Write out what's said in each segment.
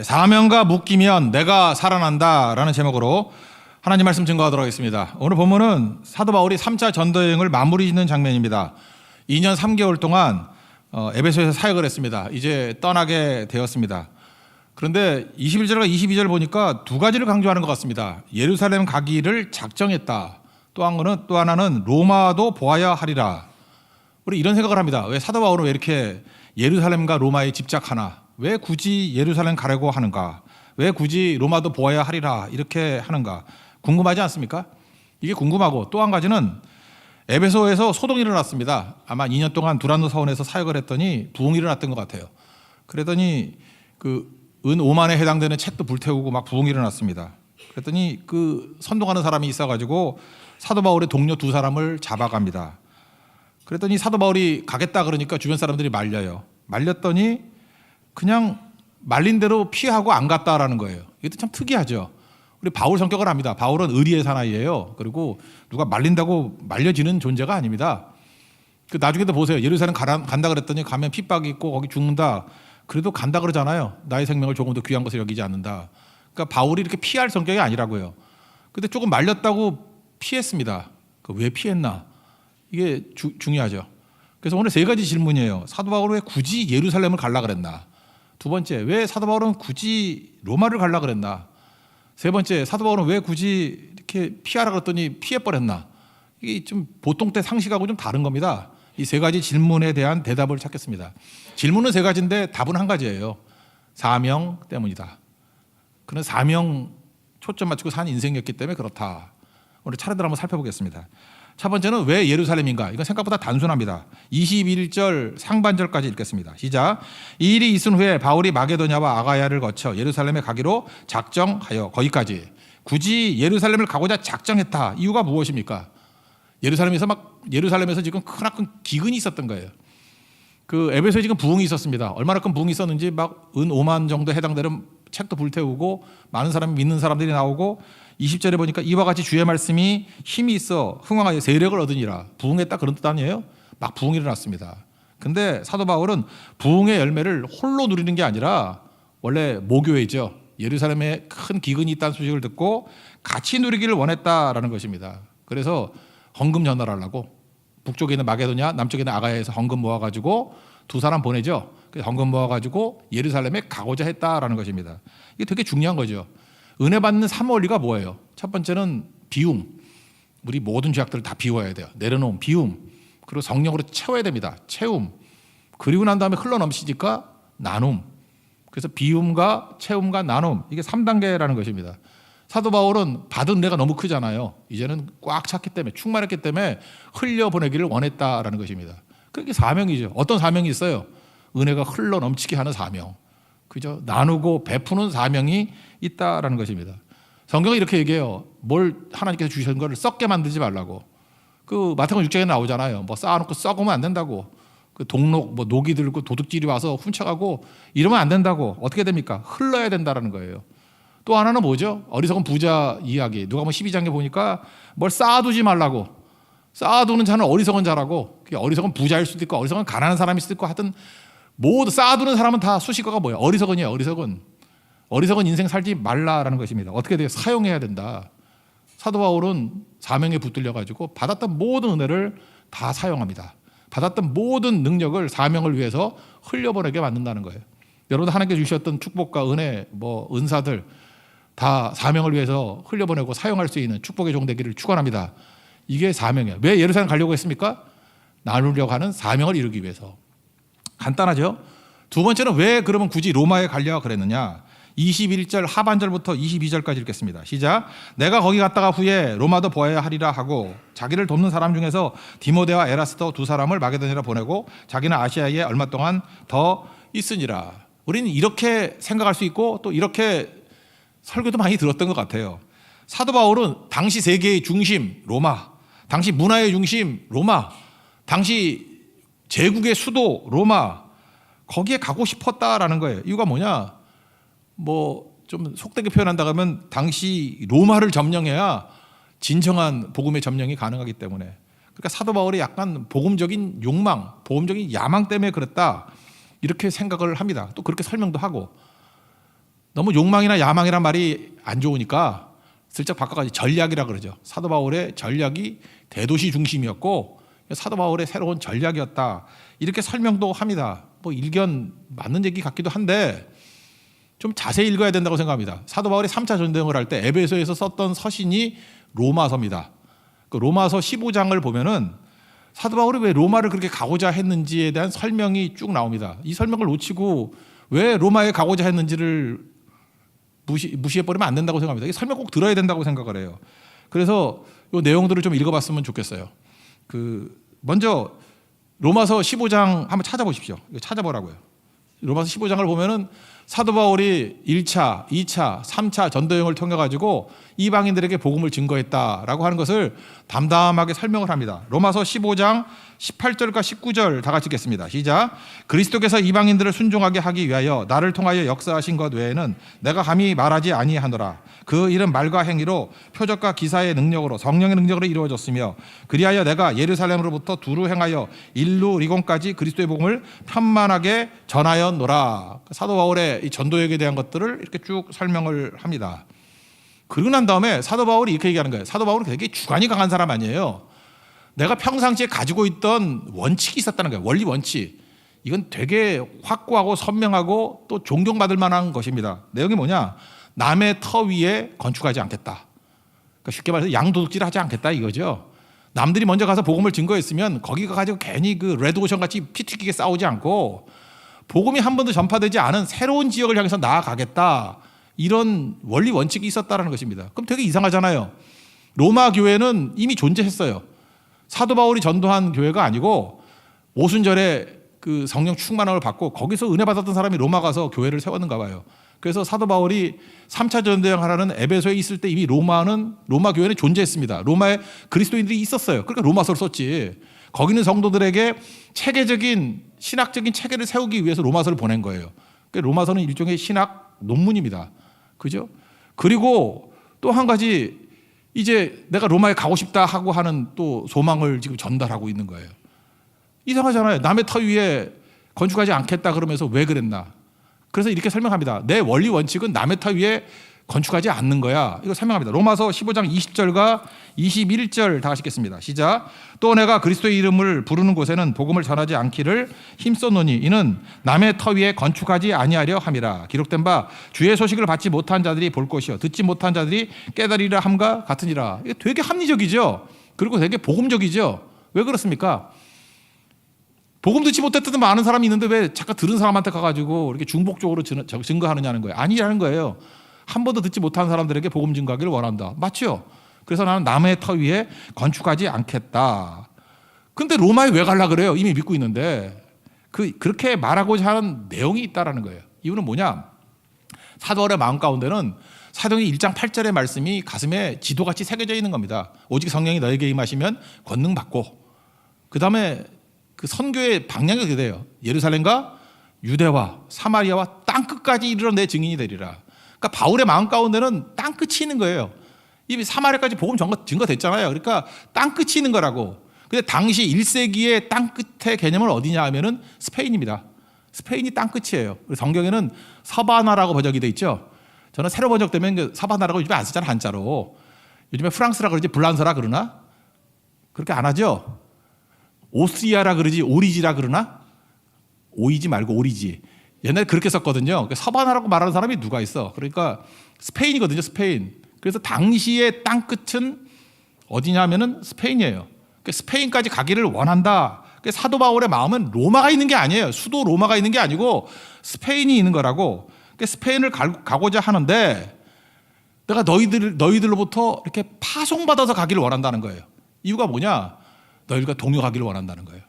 사명과 묶이면 내가 살아난다라는 제목으로 하나님 말씀 증거하도록 하겠습니다. 오늘 본문은 사도 바울이 3차 전도 여행을 마무리 짓는 장면입니다. 2년 3개월 동안 에베소에서 사역을 했습니다. 이제 떠나게 되었습니다. 그런데 21절과 22절 보니까 두 가지를 강조하는 것 같습니다. 예루살렘 가기를 작정했다. 또 하나는 로마도 보아야 하리라. 우리 이런 생각을 합니다. 왜 사도 바울은 왜 이렇게 예루살렘과 로마에 집착하나? 왜 굳이 예루살렘 가려고 하는가? 왜 굳이 로마도 보아야 하리라 이렇게 하는가? 궁금하지 않습니까? 이게 궁금하고, 또 한 가지는 에베소에서 소동이 일어났습니다. 아마 2년 동안 두란노 사원에서 사역을 했더니 부흥이 일어났던 것 같아요. 그랬더니 그 은 5만에 해당되는 책도 불태우고 막 부흥이 일어났습니다. 그랬더니 그 선동하는 사람이 있어가지고 사도 바울의 동료 두 사람을 잡아갑니다. 그랬더니 사도 바울이 가겠다 그러니까 주변 사람들이 말렸더니 그냥 말린 대로 피하고 안 갔다라는 거예요. 이것도 참 특이하죠. 우리 바울 성격을 압니다. 바울은 의리의 사나이예요. 그리고 누가 말린다고 말려지는 존재가 아닙니다. 그 나중에도 보세요. 예루살렘 간다 그랬더니 가면 핍박이 있고 거기 죽는다. 그래도 간다 그러잖아요. 나의 생명을 조금 더 귀한 것을 여기지 않는다. 그러니까 바울이 이렇게 피할 성격이 아니라고요. 근데 조금 말렸다고 피했습니다. 왜 피했나? 이게 중요하죠. 그래서 오늘 세 가지 질문이에요. 사도 바울은 왜 굳이 예루살렘을 가려고 그랬나? 두 번째, 왜 사도 바울은 굳이 로마를 가려고 그랬나? 세 번째, 사도 바울은 왜 굳이 이렇게 피하라 그랬더니 피해버렸나? 이게 좀 보통 때 상식하고 좀 다른 겁니다. 이 세 가지 질문에 대한 대답을 찾겠습니다. 질문은 세 가지인데 답은 한 가지예요. 사명 때문이다. 그런 사명 초점 맞추고 산 인생이었기 때문에 그렇다. 오늘 차례대로 한번 살펴보겠습니다. 첫 번째는 왜 예루살렘인가? 이건 생각보다 단순합니다. 21절 상반절까지 읽겠습니다. 시작. 이 일이 있은 후에 바울이 마게도냐와 아가야를 거쳐 예루살렘에 가기로 작정하여, 거기까지. 굳이 예루살렘을 가고자 작정했다. 이유가 무엇입니까? 예루살렘에서 지금 크나큰 기근이 있었던 거예요. 그 에베소에 지금 부흥이 있었습니다. 얼마나 큰 부흥이 있었는지 막 은 5만 정도 해당되는 책도 불태우고 많은 사람이 믿는 사람들이 나오고 20절에 보니까 이와 같이 주의 말씀이 힘이 있어 흥왕하여 세력을 얻으니라. 부흥했다 그런 뜻 아니에요? 막 부흥이 일어났습니다. 근데 사도 바울은 부흥의 열매를 홀로 누리는 게 아니라 원래 모교회죠. 예루살렘에 큰 기근이 있다는 소식을 듣고 같이 누리기를 원했다라는 것입니다. 그래서 헌금 전달하려고 북쪽에 있는 마게도냐, 남쪽에 있는 아가야에서 헌금 모아가지고 두 사람 보내죠. 헌금 모아가지고 예루살렘에 가고자 했다라는 것입니다. 이게 되게 중요한 거죠. 은혜 받는 3원리가 뭐예요? 첫 번째는 비움. 우리 모든 죄악들을 다 비워야 돼요. 내려놓음, 비움. 그리고 성령으로 채워야 됩니다. 채움. 그리고 난 다음에 흘러넘치니까 나눔. 그래서 비움과 채움과 나눔. 이게 3단계라는 것입니다. 사도 바울은 받은 은혜가 너무 크잖아요. 이제는 꽉 찼기 때문에, 충만했기 때문에 흘려보내기를 원했다라는 것입니다. 그게 사명이죠. 어떤 사명이 있어요? 은혜가 흘러넘치게 하는 사명. 그죠? 나누고 베푸는 사명이 있다라는 것입니다. 성경이 이렇게 얘기해요. 뭘 하나님께서 주신 거를 썩게 만들지 말라고. 그 마태복음 6장에 나오잖아요. 뭐 쌓아놓고 썩으면 안 된다고. 그 동록, 뭐 녹이 들고 도둑질이 와서 훔쳐가고 이러면 안 된다고. 어떻게 됩니까? 흘러야 된다라는 거예요. 또 하나는 뭐죠? 어리석은 부자 이야기. 누가 뭐 12장에 보니까 뭘 쌓아두지 말라고. 쌓아두는 자는 어리석은 자라고. 어리석은 부자일 수도 있고 어리석은 가난한 사람일 수도 있고 하여튼 모두 쌓아두는 사람은 다 수식어가 뭐예요? 어리석은이에요. 어리석은 인생 살지 말라라는 것입니다. 어떻게 돼요? 사용해야 된다. 사도 바울은 사명에 붙들려 가지고 받았던 모든 은혜를 다 사용합니다. 받았던 모든 능력을 사명을 위해서 흘려보내게 만든다는 거예요. 여러분 하나님께 주셨던 축복과 은혜, 뭐 은사들 다 사명을 위해서 흘려보내고 사용할 수 있는 축복의 종 되기를 축원합니다. 이게 사명이에요. 왜 예루살렘 가려고 했습니까? 나누려고 하는 사명을 이루기 위해서. 간단하죠? 두 번째는 왜 그러면 굳이 로마에 가려고 그랬느냐? 21절 하반절부터 22절까지 읽겠습니다. 시작. 내가 거기 갔다가 후에 로마도 보아야 하리라 하고 자기를 돕는 사람 중에서 디모데와 에라스도 두 사람을 마게도냐로 보내고 자기는 아시아에 얼마 동안 더 있으니라. 우리는 이렇게 생각할 수 있고 또 이렇게 설교도 많이 들었던 것 같아요. 사도 바울은 당시 세계의 중심 로마, 당시 문화의 중심 로마, 당시 제국의 수도 로마, 거기에 가고 싶었다라는 거예요. 이유가 뭐냐? 뭐 좀 속되게 표현한다고 하면 당시 로마를 점령해야 진정한 복음의 점령이 가능하기 때문에. 그러니까 사도 바울이 약간 복음적인 욕망, 복음적인 야망 때문에 그랬다 이렇게 생각을 합니다. 또 그렇게 설명도 하고. 너무 욕망이나 야망이란 말이 안 좋으니까 슬쩍 바꿔가지고 전략이라 그러죠. 사도 바울의 전략이 대도시 중심이었고 사도 바울의 새로운 전략이었다. 이렇게 설명도 합니다. 뭐 일견 맞는 얘기 같기도 한데 좀 자세히 읽어야 된다고 생각합니다. 사도 바울이 3차 전쟁을 할 때 에베소에서 썼던 서신이 로마서입니다. 그 로마서 15장을 보면은 사도 바울이 왜 로마를 그렇게 가고자 했는지에 대한 설명이 쭉 나옵니다. 이 설명을 놓치고 왜 로마에 가고자 했는지를 무시해버리면 안 된다고 생각합니다. 이 설명 꼭 들어야 된다고 생각을 해요. 그래서 이 내용들을 좀 읽어봤으면 좋겠어요. 먼저 로마서 15장 한번 찾아보십시오. 이거 찾아보라고요. 로마서 15장을 보면은 사도 바울이 1차, 2차, 3차 전도여행을 통해 가지고 이방인들에게 복음을 증거했다라고 하는 것을 담담하게 설명을 합니다. 로마서 15장 18절과 19절 다 같이 읽겠습니다. 시작. 그리스도께서 이방인들을 순종하게 하기 위하여 나를 통하여 역사하신 것 외에는 내가 감히 말하지 아니하노라. 그 일은 말과 행위로 표적과 기사의 능력으로 성령의 능력으로 이루어졌으며 그리하여 내가 예루살렘으로부터 두루 행하여 일루리곤까지 그리스도의 복음을 편만하게 전하였노라. 사도 바울의 이 전도역에 대한 것들을 이렇게 쭉 설명을 합니다. 그러고 난 다음에 사도 바울이 이렇게 얘기하는 거예요. 사도 바울은 되게 주관이 강한 사람 아니에요. 내가 평상시에 가지고 있던 원칙이 있었다는 거예요. 원리 원칙. 이건 되게 확고하고 선명하고 또 존경받을 만한 것입니다. 내용이 뭐냐? 남의 터 위에 건축하지 않겠다. 그러니까 쉽게 말해서 양도둑질 하지 않겠다 이거죠. 남들이 먼저 가서 복음을 증거했으면 거기 가가지고 괜히 그 레드오션 같이 피 튀기게 싸우지 않고 복음이 한 번도 전파되지 않은 새로운 지역을 향해서 나아가겠다. 이런 원리 원칙이 있었다는 것입니다. 그럼 되게 이상하잖아요. 로마 교회는 이미 존재했어요. 사도 바울이 전도한 교회가 아니고 오순절에 그 성령 충만함을 받고 거기서 은혜 받았던 사람이 로마 가서 교회를 세웠는가 봐요. 그래서 사도 바울이 3차 전도여행 하라는 에베소에 있을 때 이미 로마 교회는 존재했습니다. 로마에 그리스도인들이 있었어요. 그러니까 로마서를 썼지. 거기 있는 성도들에게 체계적인 신학적인 체계를 세우기 위해서 로마서를 보낸 거예요. 그러니까 로마서는 일종의 신학 논문입니다. 그죠? 그리고 또 한 가지 이제 내가 로마에 가고 싶다 하고 하는 또 소망을 지금 전달하고 있는 거예요. 이상하잖아요. 남의 터 위에 건축하지 않겠다 그러면서 왜 그랬나? 그래서 이렇게 설명합니다. 내 원리 원칙은 남의 터 위에 건축하지 않는 거야. 이거 설명합니다. 로마서 15장 20절과 21절 다 하시겠습니다. 시작. 또 내가 그리스도의 이름을 부르는 곳에는 복음을 전하지 않기를 힘썼노니 이는 남의 터 위에 건축하지 아니하려 함이라. 기록된 바 주의 소식을 받지 못한 자들이 볼 것이요 듣지 못한 자들이 깨달으리라 함과 같으니라. 이게 되게 합리적이죠. 그리고 되게 복음적이죠. 왜 그렇습니까? 복음 듣지 못했던 많은 사람이 있는데 왜 잠깐 들은 사람한테 가가지고 이렇게 중복적으로 증거하느냐는 거예요. 아니라는 거예요. 한 번도 듣지 못한 사람들에게 복음 증거하기를 원한다. 맞죠? 그래서 나는 남의 터 위에 건축하지 않겠다. 근데 로마에 왜 가려고 그래요? 이미 믿고 있는데. 그렇게 말하고자 하는 내용이 있다는 거예요. 이유는 뭐냐? 사도 바울의 마음 가운데는 사도행전 1장 8절의 말씀이 가슴에 지도같이 새겨져 있는 겁니다. 오직 성령이 너에게 임하시면 권능 받고 그 다음에 그 선교의 방향이 어떻게 돼요? 예루살렘과 유대와 사마리아와 땅끝까지 이르러 내 증인이 되리라. 그러니까 바울의 마음 가운데는 땅끝이 있는 거예요. 이미 사마리아까지 복음 증거됐잖아요. 그러니까 땅끝이 있는 거라고. 근데 당시 1세기의 땅끝의 개념은 어디냐 하면은 스페인입니다. 스페인이 땅끝이에요. 성경에는 서바나라고 번역이 돼 있죠. 저는 새로 번역되면 서바나라고 요즘에 안 쓰잖아요. 한자로. 요즘에 프랑스라 그러지 불란서라 그러나? 그렇게 안 하죠. 오스트리아라 그러지 오리지라 그러나? 오이지 말고 오리지. 옛날에 그렇게 썼거든요. 서바나라고 말하는 사람이 누가 있어. 그러니까 스페인이거든요. 스페인. 그래서 당시의 땅끝은 어디냐면은 스페인이에요. 스페인까지 가기를 원한다. 사도 바울의 마음은 로마가 있는 게 아니에요. 수도 로마가 있는 게 아니고 스페인이 있는 거라고. 스페인을 가고자 하는데 내가 너희들로부터 이렇게 파송받아서 가기를 원한다는 거예요. 이유가 뭐냐? 너희들과 동역하기를 원한다는 거예요.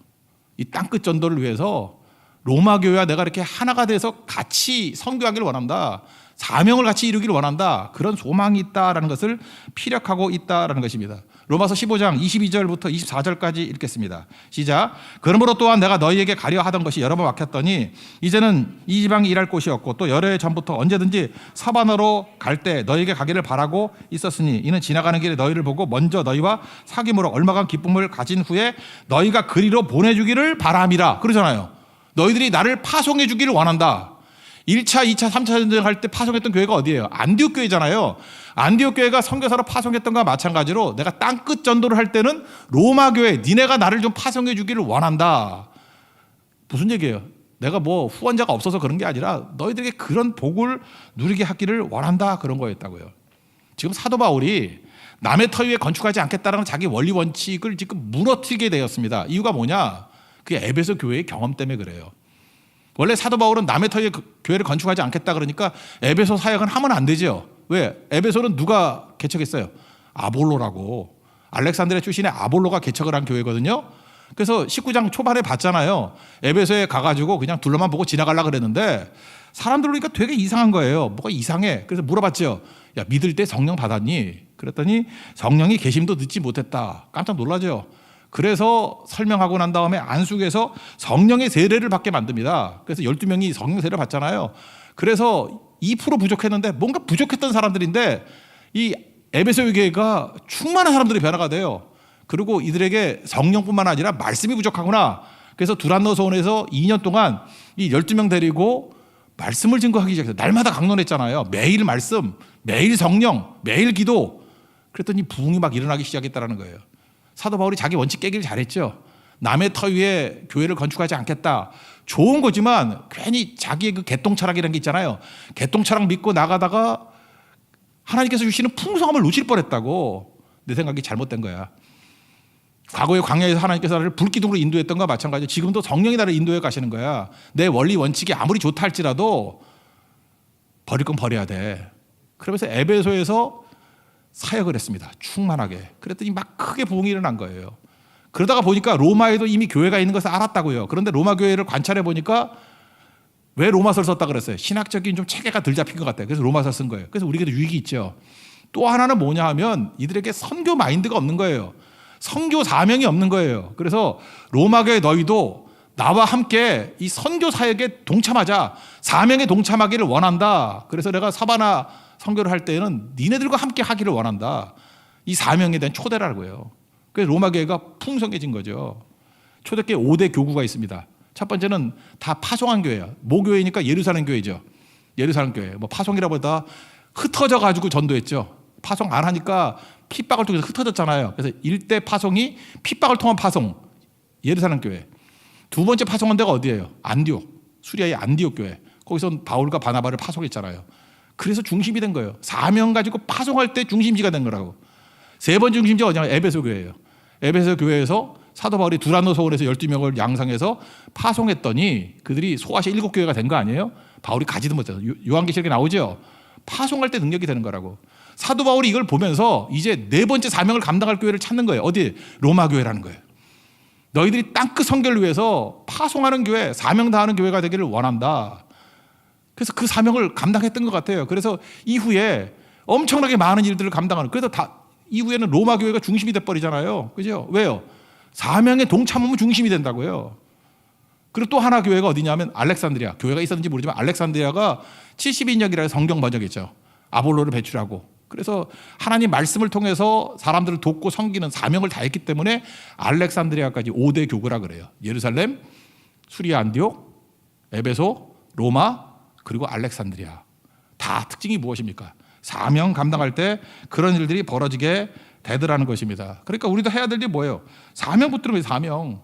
이 땅끝 전도를 위해서 로마 교회와 내가 이렇게 하나가 돼서 같이 선교하기를 원한다. 사명을 같이 이루기를 원한다. 그런 소망이 있다라는 것을 피력하고 있다라는 것입니다. 로마서 15장 22절부터 24절까지 읽겠습니다. 시작. 그러므로 또한 내가 너희에게 가려 하던 것이 여러 번 막혔더니 이제는 이 지방이 일할 곳이 없고 또 여러 해 전부터 언제든지 서바나로 갈 때 너희에게 가기를 바라고 있었으니 이는 지나가는 길에 너희를 보고 먼저 너희와 사귐으로 얼마간 기쁨을 가진 후에 너희가 그리로 보내주기를 바람이라. 그러잖아요. 너희들이 나를 파송해 주기를 원한다. 1차, 2차, 3차 전쟁 할 때 파송했던 교회가 어디예요? 안디옥 교회잖아요. 안디옥 교회가 선교사로 파송했던 것과 마찬가지로 내가 땅끝 전도를 할 때는 로마 교회, 니네가 나를 좀 파송해 주기를 원한다. 무슨 얘기예요? 내가 뭐 후원자가 없어서 그런 게 아니라 너희들에게 그런 복을 누리게 하기를 원한다, 그런 거였다고요. 지금 사도 바울이 남의 터 위에 건축하지 않겠다는 자기 원리 원칙을 지금 무너뜨리게 되었습니다. 이유가 뭐냐? 그게 에베소 교회의 경험 때문에 그래요. 원래 사도 바울은 남의 터에 교회를 건축하지 않겠다 그러니까 에베소 사역은 하면 안 되죠. 왜? 에베소는 누가 개척했어요? 아볼로라고. 알렉산드리아 출신의 아볼로가 개척을 한 교회거든요. 그래서 19장 초반에 봤잖아요. 에베소에 가가지고 그냥 둘러만 보고 지나가려고 그랬는데 사람들 보니까 되게 이상한 거예요. 뭐가 이상해. 그래서 물어봤죠. 야, 믿을 때 성령 받았니? 그랬더니 성령이 계심도 듣지 못했다. 깜짝 놀라죠. 그래서 설명하고 난 다음에 안식에서 성령의 세례를 받게 만듭니다. 그래서 12명이 성령 세례를 받잖아요. 그래서 2% 부족했는데 뭔가 부족했던 사람들인데 이 에베소 교회가 충만한 사람들이 변화가 돼요. 그리고 이들에게 성령뿐만 아니라 말씀이 부족하구나. 그래서 두란노 소원에서 2년 동안 이 12명 데리고 말씀을 증거하기 시작해서 날마다 강론했잖아요. 매일 말씀, 매일 성령, 매일 기도. 그랬더니 부흥이 막 일어나기 시작했다는 거예요. 사도 바울이 자기 원칙 깨기를 잘했죠. 남의 터 위에 교회를 건축하지 않겠다. 좋은 거지만 괜히 자기의 그 개똥철학이라는 게 있잖아요. 개똥철학 믿고 나가다가 하나님께서 주시는 풍성함을 놓칠 뻔했다고. 내 생각이 잘못된 거야. 과거에 광야에서 하나님께서 나를 불기둥으로 인도했던 것과 마찬가지로 지금도 성령이 나를 인도해 가시는 거야. 내 원리 원칙이 아무리 좋다 할지라도 버릴 건 버려야 돼. 그러면서 에베소에서 사역을 했습니다. 충만하게. 그랬더니 막 크게 부흥이 일어난 거예요. 그러다가 보니까 로마에도 이미 교회가 있는 것을 알았다고요. 그런데 로마 교회를 관찰해 보니까 왜 로마서를 썼다 그랬어요? 신학적인 좀 체계가 덜 잡힌 것 같아요. 그래서 로마서를 쓴 거예요. 그래서 우리에게도 유익이 있죠. 또 하나는 뭐냐 하면 이들에게 선교 마인드가 없는 거예요. 선교 사명이 없는 거예요. 그래서 로마 교회 너희도 나와 함께 이 선교 사역에 동참하자. 사명에 동참하기를 원한다. 그래서 내가 사바나 선교를 할 때는 니네들과 함께 하기를 원한다. 이 사명에 대한 초대라고요. 그래서 로마 교회가 풍성해진 거죠. 초대교회 5대 교구가 있습니다. 첫 번째는 다 파송한 교회예요. 모교회니까 예루살렘 교회죠. 예루살렘 교회. 뭐 파송이라고 보다 흩어져 가지고 전도했죠. 파송 안 하니까 핍박을 통해서 흩어졌잖아요. 그래서 일대 파송이 핍박을 통한 파송. 예루살렘 교회. 두 번째 파송한 데가 어디예요? 안디옥. 수리아의 안디옥 교회. 거기서 바울과 바나바를 파송했잖아요. 그래서 중심이 된 거예요. 사명 가지고 파송할 때 중심지가 된 거라고. 세 번째 중심지가 어디냐면 에베소 교회예요. 에베소 교회에서 사도 바울이 두란노 소원에서 12명을 양성해서 파송했더니 그들이 소아시아 7교회가 된 거 아니에요? 바울이 가지도 못해서 요한계시록에 나오죠. 파송할 때 능력이 되는 거라고. 사도 바울이 이걸 보면서 이제 네 번째 사명을 감당할 교회를 찾는 거예요. 어디? 로마 교회라는 거예요. 너희들이 땅끝 선교를 위해서 파송하는 교회, 사명 다하는 교회가 되기를 원한다. 그래서 그 사명을 감당했던 것 같아요. 그래서 이후에 엄청나게 많은 일들을 감당하는. 그래서 이후에는 로마 교회가 중심이 돼버리잖아요. 그죠? 왜요? 사명에 동참하면 중심이 된다고요. 그리고 또 하나 교회가 어디냐면 알렉산드리아. 교회가 있었는지 모르지만 알렉산드리아가 70인역이라고 성경 번역했죠. 아볼로를 배출하고. 그래서 하나님 말씀을 통해서 사람들을 돕고 섬기는 사명을 다했기 때문에 알렉산드리아까지 5대 교구라 그래요. 예루살렘, 수리아 안디옥, 에베소, 로마, 그리고 알렉산드리아. 다 특징이 무엇입니까? 사명 감당할 때 그런 일들이 벌어지게 되더라는 것입니다. 그러니까 우리도 해야 될 게 뭐예요? 사명 붙들면 사명.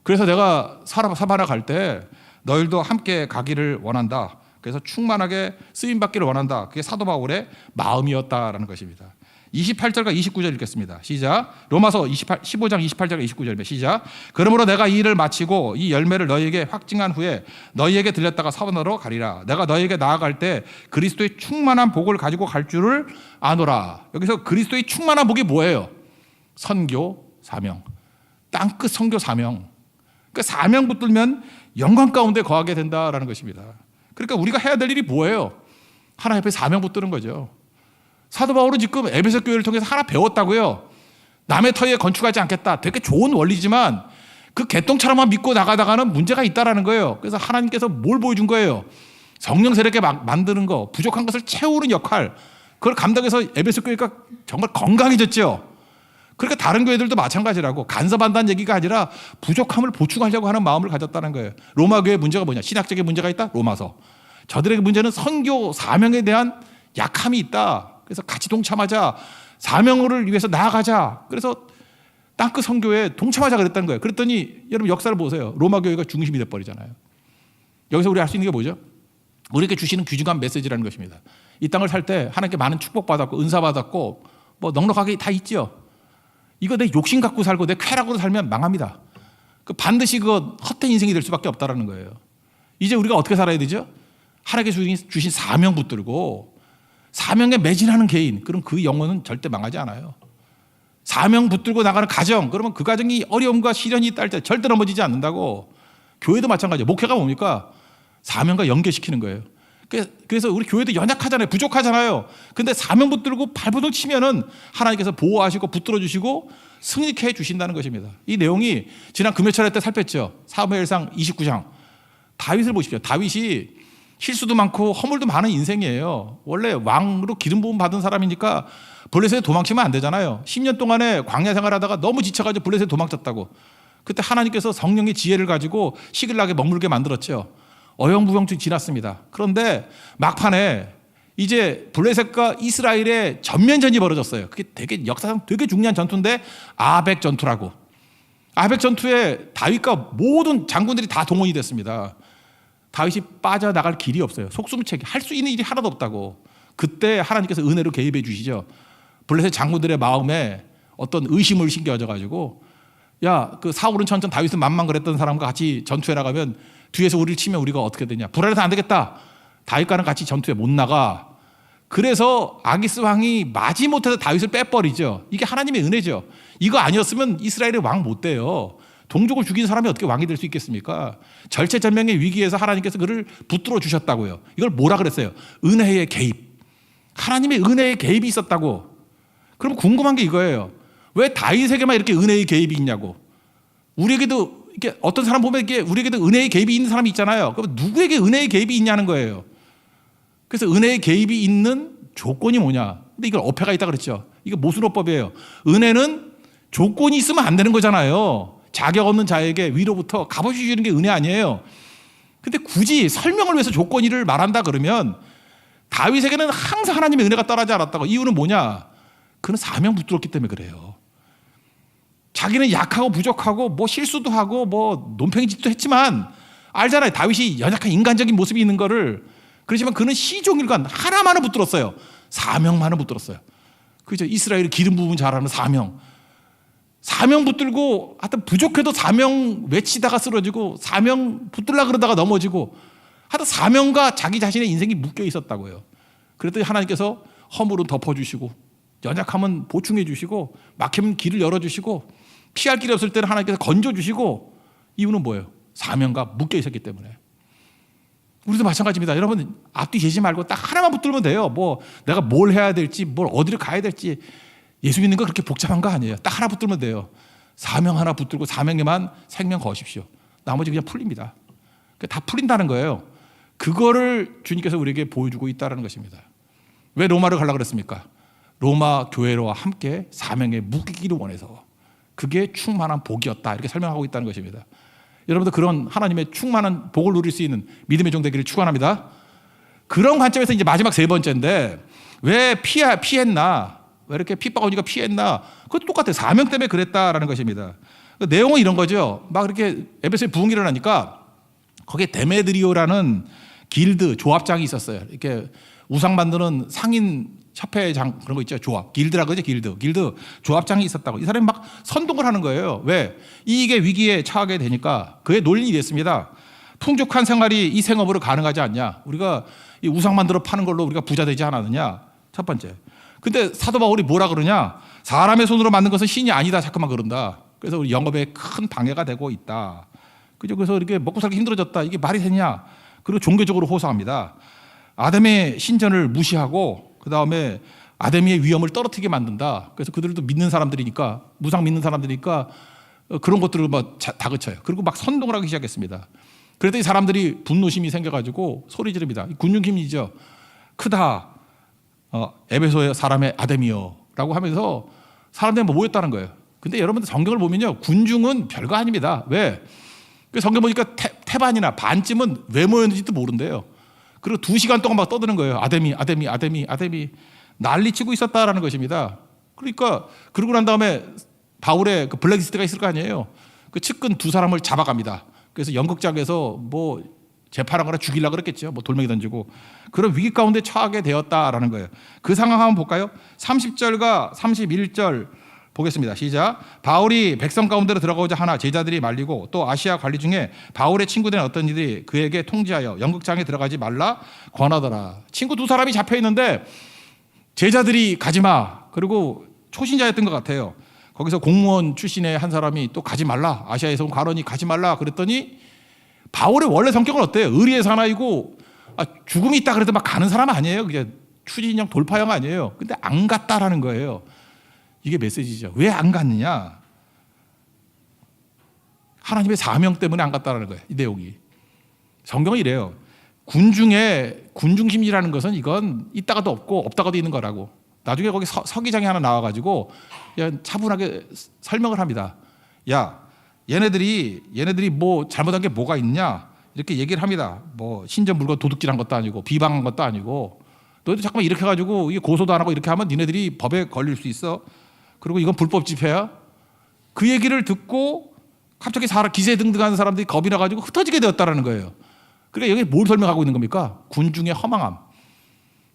그래서 내가 사바나 갈 때 너희들도 함께 가기를 원한다. 그래서 충만하게 쓰임받기를 원한다. 그게 사도 바울의 마음이었다라는 것입니다. 28절과 29절 읽겠습니다. 시작. 로마서 15장 28절과 29절입니다. 시작. 그러므로 내가 이 일을 마치고 이 열매를 너희에게 확증한 후에 너희에게 들렸다가 사바나로 가리라. 내가 너희에게 나아갈 때 그리스도의 충만한 복을 가지고 갈 줄을 아노라. 여기서 그리스도의 충만한 복이 뭐예요? 선교 사명. 땅끝 선교 사명. 그 사명 붙들면 영광 가운데 거하게 된다라는 것입니다. 그러니까 우리가 해야 될 일이 뭐예요? 하나님 앞에 사명 붙드는 거죠. 사도 바울은 지금 에베소 교회를 통해서 하나 배웠다고요. 남의 터에 건축하지 않겠다. 되게 좋은 원리지만 그 개똥처럼만 믿고 나가다가는 문제가 있다라는 거예요. 그래서 하나님께서 뭘 보여준 거예요? 성령 세례게 만드는 거, 부족한 것을 채우는 역할. 그걸 감당해서 에베소 교회가 정말 건강해졌죠. 그러니까 다른 교회들도 마찬가지라고. 간섭한다는 얘기가 아니라 부족함을 보충하려고 하는 마음을 가졌다는 거예요. 로마 교회 문제가 뭐냐? 신학적인 문제가 있다? 로마서. 저들에게 문제는 선교 사명에 대한 약함이 있다. 그래서 같이 동참하자. 사명을 위해서 나아가자. 그래서 땅끝 선교에 동참하자 그랬다는 거예요. 그랬더니 여러분 역사를 보세요. 로마 교회가 중심이 돼버리잖아요. 여기서 우리 알 수 있는 게 뭐죠? 우리에게 주시는 귀중한 메시지라는 것입니다. 이 땅을 살 때 하나님께 많은 축복받았고 은사받았고 뭐 넉넉하게 다 있죠. 이거 내 욕심 갖고 살고 내 쾌락으로 살면 망합니다. 반드시 그거 헛된 인생이 될 수밖에 없다는 거예요. 이제 우리가 어떻게 살아야 되죠? 하나님께 주신 사명 붙들고 사명에 매진하는 개인, 그럼 그 영혼은 절대 망하지 않아요. 사명 붙들고 나가는 가정, 그러면 그 가정이 어려움과 시련이 있다 할 때 절대 넘어지지 않는다고. 교회도 마찬가지예요. 목회가 뭡니까? 사명과 연계시키는 거예요. 그래서 우리 교회도 연약하잖아요. 부족하잖아요. 근데 사명 붙들고 발버둥 치면은 하나님께서 보호하시고 붙들어 주시고 승리케 해 주신다는 것입니다. 이 내용이 지난 금요철에 때 살폈죠. 사무엘상 29장. 다윗을 보십시오. 다윗이 실수도 많고 허물도 많은 인생이에요. 원래 왕으로 기름 부음 받은 사람이니까 블레셋에 도망치면 안 되잖아요. 10년 동안에 광야 생활하다가 너무 지쳐가지고 블레셋에 도망쳤다고. 그때 하나님께서 성령의 지혜를 가지고 시글락에 머물게 만들었죠. 어영부영중 지났습니다. 그런데 막판에 이제 블레셋과 이스라엘의 전면전이 벌어졌어요. 그게 되게 역사상 되게 중요한 전투인데 아벡 전투라고. 아벡 전투에 다윗과 모든 장군들이 다 동원이 됐습니다. 다윗이 빠져나갈 길이 없어요. 속수무책이 할 수 있는 일이 하나도 없다고. 그때 하나님께서 은혜로 개입해 주시죠. 블레셋 장군들의 마음에 어떤 의심을 심겨져 가지고 야, 그 사울은 천천 다윗은 만만 그랬던 사람과 같이 전투에 나가면 뒤에서 우리를 치면 우리가 어떻게 되냐. 불안해서 안 되겠다. 다윗과는 같이 전투에 못 나가. 그래서 아기스 왕이 마지못해서 다윗을 빼버리죠. 이게 하나님의 은혜죠. 이거 아니었으면 이스라엘의 왕 못 돼요. 동족을 죽인 사람이 어떻게 왕이 될 수 있겠습니까? 절체절명의 위기에서 하나님께서 그를 붙들어 주셨다고요. 이걸 뭐라 그랬어요? 은혜의 개입. 하나님의 은혜의 개입이 있었다고. 그럼 궁금한 게 이거예요. 왜 다윗에게만 이렇게 은혜의 개입이 있냐고. 우리에게도 이렇게 어떤 사람 보면 이게 우리에게도 은혜의 개입이 있는 사람이 있잖아요. 그럼 누구에게 은혜의 개입이 있냐는 거예요. 그래서 은혜의 개입이 있는 조건이 뭐냐? 근데 이걸 어폐가 있다 그랬죠. 이거 모순어법이에요. 은혜는 조건이 있으면 안 되는 거잖아요. 자격 없는 자에게 위로부터 값없이 주는 게 은혜 아니에요. 근데 굳이 설명을 위해서 조건이를 말한다 그러면 다윗에게는 항상 하나님의 은혜가 떠나지 않았다고. 이유는 뭐냐? 그는 사명 붙들었기 때문에 그래요. 자기는 약하고 부족하고 뭐 실수도 하고 뭐 논팽이 짓도 했지만 알잖아요. 다윗이 연약한 인간적인 모습이 있는 거를. 그렇지만 그는 시종일관 하나만은 붙들었어요. 사명만은 붙들었어요. 그죠? 이스라엘이 기름 부분 잘하는 사명. 사명 붙들고 하여튼 부족해도 사명 외치다가 쓰러지고 사명 붙들라 그러다가 넘어지고 하여튼 사명과 자기 자신의 인생이 묶여 있었다고요. 그랬더니 하나님께서 허물은 덮어주시고 연약하면 보충해 주시고 막히면 길을 열어주시고 피할 길이 없을 때는 하나님께서 건져주시고. 이유는 뭐예요? 사명과 묶여 있었기 때문에. 우리도 마찬가지입니다. 여러분 앞뒤 재지 말고 딱 하나만 붙들면 돼요. 뭐 내가 뭘 해야 될지 뭘 어디를 가야 될지 예수 믿는 거 그렇게 복잡한 거 아니에요. 딱 하나 붙들면 돼요. 사명 하나 붙들고 사명에만 생명 거십시오. 나머지 그냥 풀립니다. 다 풀린다는 거예요. 그거를 주님께서 우리에게 보여주고 있다는 것입니다. 왜 로마를 가려고 그랬습니까? 로마 교회와 함께 사명에 묶이기를 원해서. 그게 충만한 복이었다. 이렇게 설명하고 있다는 것입니다. 여러분들 그런 하나님의 충만한 복을 누릴 수 있는 믿음의 종 되기를 축원합니다. 그런 관점에서 이제 마지막 세 번째인데 왜 피했나? 왜 이렇게 핍박오니까 피했나? 그것도 똑같아요. 사명 때문에 그랬다라는 것입니다. 그 내용은 이런 거죠. 막 이렇게 에베소에 부흥이 일어나니까 거기에 데메드리오라는 길드 조합장이 있었어요. 이렇게 우상 만드는 상인 협회장 그런 거 있죠. 조합. 길드라고 하죠. 길드 조합장이 있었다고. 이 사람이 막 선동을 하는 거예요. 왜? 이익의 위기에 처하게 되니까 그의 논리는 이랬습니다. 풍족한 생활이 이 생업으로 가능하지 않냐? 우리가 이 우상 만들어 파는 걸로 우리가 부자 되지 않았느냐? 첫 번째. 근데 사도 바울이 뭐라 그러냐? 사람의 손으로 만든 것은 신이 아니다. 자꾸만 그런다. 그래서 우리 영업에 큰 방해가 되고 있다. 그죠? 그래서 이렇게 먹고 살기 힘들어졌다. 이게 말이 되냐? 그리고 종교적으로 호소합니다. 아담의 신전을 무시하고 그 다음에 아담의 위엄을 떨어뜨리게 만든다. 그래서 그들도 믿는 사람들이니까 무상 믿는 사람들이니까 그런 것들을 막 다그쳐요. 그리고 막 선동을 하기 시작했습니다. 그랬더니 사람들이 분노심이 생겨가지고 소리 지릅니다. 군중심리죠. 크다. 에베소의 사람의 아담이요라고 하면서 사람들이 모였다는 거예요. 근데 여러분들 성경을 보면요, 군중은 별거 아닙니다. 왜? 성경 보니까 태반이나 반쯤은 왜 모였는지도 모른대요. 그리고 2시간 동안 막 떠드는 거예요. 아데미, 아데미, 아데미, 아데미. 난리치고 있었다라는 것입니다. 그러니까 그러고 난 다음에 바울의 그 블랙리스트가 있을 거 아니에요. 그 측근 2사람을 잡아갑니다. 그래서 연극장에서 뭐 재판하거나 죽이려고 그랬겠죠. 뭐 돌멩이 던지고. 그런 위기 가운데 처하게 되었다라는 거예요. 그 상황 한번 볼까요? 30절과 31절 보겠습니다. 시작. 바울이 백성 가운데로 들어가고자 하나 제자들이 말리고 또 아시아 관리 중에 바울의 친구들은 어떤 이들이 그에게 통지하여 연극장에 들어가지 말라 권하더라. 친구 2사람이 잡혀 있는데 제자들이 가지마. 그리고 초신자였던 것 같아요. 거기서 공무원 출신의 한 사람이 또 가지 말라. 아시아에서 온 관원이 가지 말라. 그랬더니 바울의 원래 성격은 어때요? 의리의 사나이고 죽음이 있다 그래도 막 가는 사람 아니에요. 그게 추진형 돌파형 아니에요. 근데 안 갔다라는 거예요. 이게 메시지죠. 왜 안 갔느냐? 하나님의 사명 때문에 안 갔다라는 거예요. 이 내용이. 성경은 이래요. 군중의 군중심리라는 것은 이건 있다가도 없고 없다가도 있는 거라고. 나중에 거기 서기장이 하나 나와가지고 차분하게 설명을 합니다. 야, 얘네들이 뭐 잘못한 게 뭐가 있냐? 이렇게 얘기를 합니다. 뭐 신전 물건 도둑질한 것도 아니고 비방한 것도 아니고 너희들 잠깐만 이렇게 해가지고 이게 고소도 안 하고 이렇게 하면 니네들이 법에 걸릴 수 있어. 그리고 이건 불법 집회야. 그 얘기를 듣고 갑자기 기세등등한 사람들이 겁이 나가지고 흩어지게 되었다라는 거예요. 그러니까 여기 뭘 설명하고 있는 겁니까? 군중의 허망함.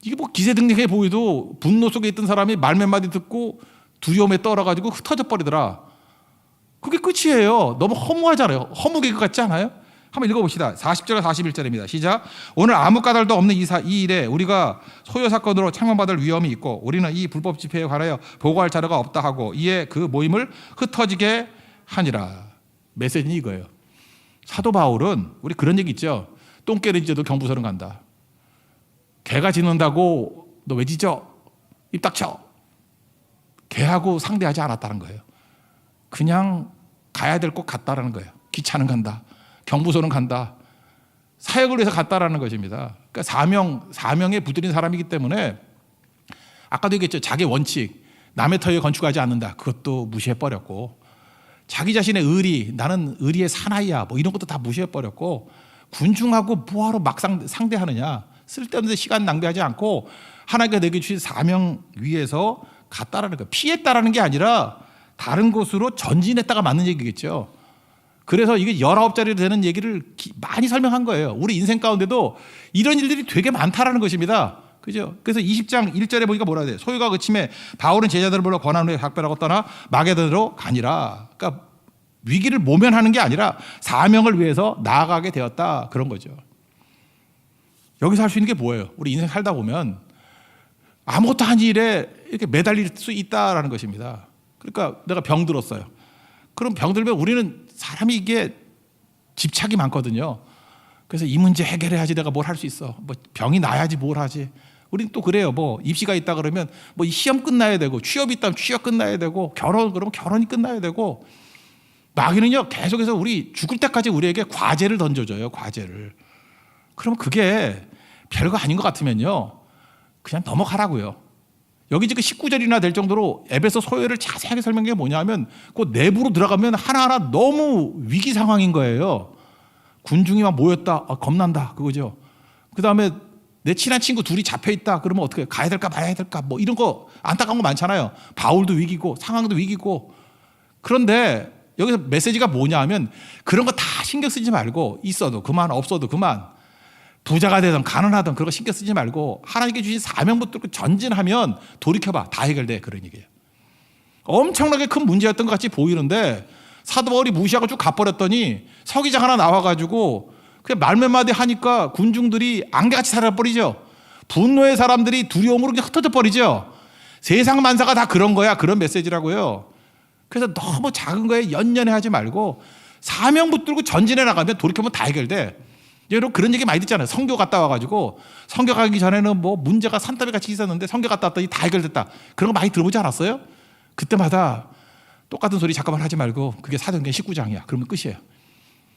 이게 뭐 기세등등해 보이도 분노 속에 있던 사람이 말 몇 마디 듣고 두려움에 떨어가지고 흩어져 버리더라. 그게 끝이에요. 너무 허무하잖아요. 허무 개그 같지 않아요? 한번 읽어봅시다. 40절과 41절입니다. 시작. 오늘 아무 까닭도 없는 이 일에 우리가 소요 사건으로 책망받을 위험이 있고 우리는 이 불법 집회에 관하여 보고할 자료가 없다 하고 이에 그 모임을 흩어지게 하니라. 메시지는 이거예요. 사도 바울은 우리 그런 얘기 있죠. 똥개를 짖어도 경부서는 간다. 개가 짖는다고 너 왜 짖어? 입 닥쳐. 개하고 상대하지 않았다는 거예요. 그냥 가야 될 곳 갔다라는 거예요. 기차는 간다. 경부소는 간다. 사역을 위해서 갔다라는 것입니다. 그러니까 사명에 붙들린 사람이기 때문에 아까도 얘기했죠. 자기 원칙, 남의 터에 건축하지 않는다. 그것도 무시해버렸고 자기 자신의 의리, 나는 의리의 사나이야. 뭐 이런 것도 다 무시해버렸고 군중하고 뭐하러 막 상대하느냐. 쓸데없는 시간 낭비하지 않고 하나님께 내게 주신 사명 위에서 갔다라는 거예요. 피했다라는 게 아니라 다른 곳으로 전진했다가 맞는 얘기겠죠. 그래서 이게 19자리로 되는 얘기를 많이 설명한 거예요. 우리 인생 가운데도 이런 일들이 되게 많다라는 것입니다. 그죠? 그래서 20장 1절에 보니까 뭐라 해야 돼? 소유가 그침에 바울은 제자들을 불러 권한 후에 각별하고 떠나 마게도로 가니라. 그러니까 위기를 모면하는 게 아니라 사명을 위해서 나아가게 되었다. 그런 거죠. 여기서 할 수 있는 게 뭐예요? 우리 인생 살다 보면 아무것도 아닌 일에 이렇게 매달릴 수 있다라는 것입니다. 그러니까 내가 병 들었어요. 그럼 병 들면 우리는 사람이 이게 집착이 많거든요. 그래서 이 문제 해결해야지 내가 뭘 할 수 있어. 뭐 병이 나야지 뭘 하지. 우리는 또 그래요. 뭐 입시가 있다 그러면 뭐 시험 끝나야 되고 취업이 있다면 취업 끝나야 되고 결혼 그러면 결혼이 끝나야 되고 마귀는요 계속해서 우리 죽을 때까지 우리에게 과제를 던져줘요. 과제를. 그럼 그게 별거 아닌 것 같으면요 그냥 넘어가라고요. 여기 지금 19절이나 될 정도로 에베소 소요를 자세하게 설명한 게 뭐냐면 그 내부로 들어가면 하나하나 너무 위기 상황인 거예요. 군중이 막 모였다. 겁난다. 그거죠. 그 다음에 내 친한 친구 둘이 잡혀있다. 그러면 어떻게 가야 될까 말아야 될까 뭐 이런 거 안타까운 거 많잖아요. 바울도 위기고 상황도 위기고. 그런데 여기서 메시지가 뭐냐 하면 그런 거 다 신경 쓰지 말고 있어도 그만 없어도 그만 부자가 되든 가난하든 그런 거 신경 쓰지 말고 하나님께 주신 사명 붙들고 전진하면 돌이켜봐. 다 해결돼. 그런 얘기예요. 엄청나게 큰 문제였던 것 같이 보이는데 사도 바울이 무시하고 쭉 가버렸더니 서기장 하나 나와가지고 그냥 말 몇 마디 하니까 군중들이 안개같이 살아버리죠. 분노의 사람들이 두려움으로 그냥 흩어져 버리죠. 세상 만사가 다 그런 거야. 그런 메시지라고요. 그래서 너무 작은 거에 연연해하지 말고 사명 붙들고 전진해 나가면 돌이켜보면 다 해결돼. 여러분 그런 얘기 많이 듣잖아요. 선교 갔다 와가지고 선교 가기 전에는 뭐 문제가 산더미 같이 있었는데 선교 갔다 왔더니 다 해결됐다. 그런 거 많이 들어보지 않았어요? 그때마다 똑같은 소리 잠깐만 하지 말고 그게 사도행전 19장이야. 그러면 끝이에요.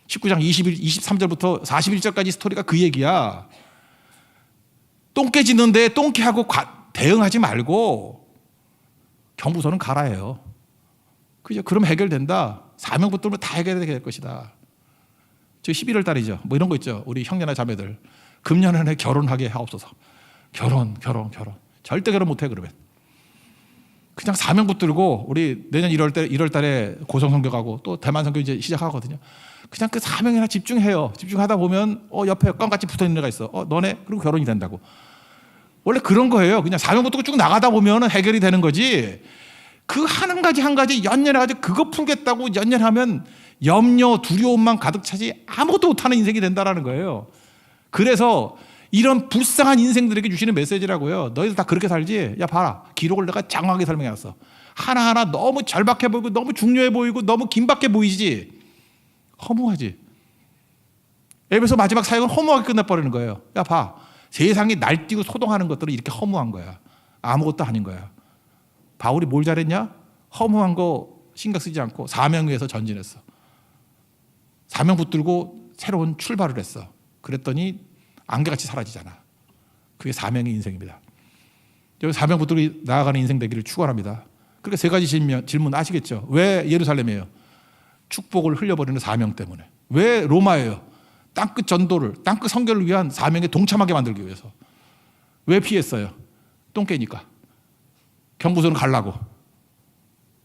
19장 23절부터 41절까지 스토리가 그 얘기야. 똥개 짖는데 똥개하고 대응하지 말고 경부서는 가라 해요. 그죠? 그럼 해결된다. 사명 붙들면 다 해결되게 될 것이다. 저 11월 달이죠. 뭐 이런 거 있죠. 우리 형제나 자매들. 금년 안에 결혼하게 하옵소서. 결혼. 절대 결혼 못해 그러면. 그냥 사명 붙들고 우리 내년 1월 달에 고성 선교가고 또 대만 선교 이제 시작하거든요. 그냥 그 사명이나 집중해요. 집중하다 보면 옆에 껌같이 붙어 있는 애가 있어. 너네 그리고 결혼이 된다고. 원래 그런 거예요. 그냥 사명 붙들고 쭉 나가다 보면 해결이 되는 거지. 그 한 가지 연연해가지고 그거 풀겠다고 연연하면 염려, 두려움만 가득 차지 아무것도 못하는 인생이 된다라는 거예요. 그래서 이런 불쌍한 인생들에게 주시는 메시지라고요. 너희들 다 그렇게 살지? 야 봐라. 기록을 내가 장황하게 설명해놨어. 하나하나 너무 절박해 보이고 너무 중요해 보이고 너무 긴박해 보이지? 허무하지? 에베소 마지막 사역은 허무하게 끝내버리는 거예요. 야 봐. 세상이 날뛰고 소동하는 것들은 이렇게 허무한 거야. 아무것도 아닌 거야. 바울이 뭘 잘했냐? 허무한 거 신경 쓰지 않고 사명 위해서 전진했어. 사명 붙들고 새로운 출발을 했어. 그랬더니 안개같이 사라지잖아. 그게 사명의 인생입니다. 여기 사명 붙들고 나아가는 인생 되기를 축원합니다. 그러니까 세 가지 질문 아시겠죠? 왜 예루살렘이에요? 축복을 흘려버리는 사명 때문에. 왜 로마예요? 땅끝 전도를, 땅끝 선교를 위한 사명에 동참하게 만들기 위해서. 왜 피했어요? 똥 깨니까. 경부선을 가려고.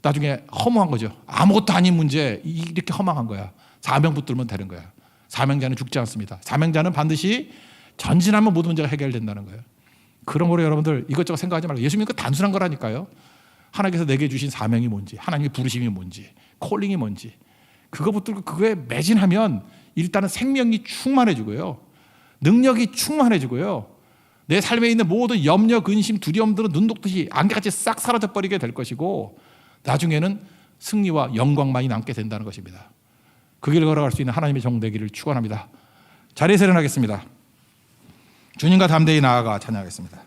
나중에 허무한 거죠. 아무것도 아닌 문제 이렇게 허망한 거야. 사명 붙들면 되는 거야. 사명자는 죽지 않습니다. 사명자는 반드시 전진하면 모든 문제가 해결된다는 거예요. 그런 거로 여러분들 이것저것 생각하지 말고 예수 믿는 거 단순한 거라니까요. 하나님께서 내게 주신 사명이 뭔지, 하나님의 부르심이 뭔지, 콜링이 뭔지 그거 붙들고 그거에 매진하면 일단은 생명이 충만해지고요. 능력이 충만해지고요. 내 삶에 있는 모든 염려, 근심, 두려움들은 눈 녹듯이 안개같이 싹 사라져버리게 될 것이고 나중에는 승리와 영광만이 남게 된다는 것입니다. 그 길을 걸어갈 수 있는 하나님의 종 되기를 축원합니다. 자리에서 일어나겠습니다. 주님과 담대히 나아가 찬양하겠습니다.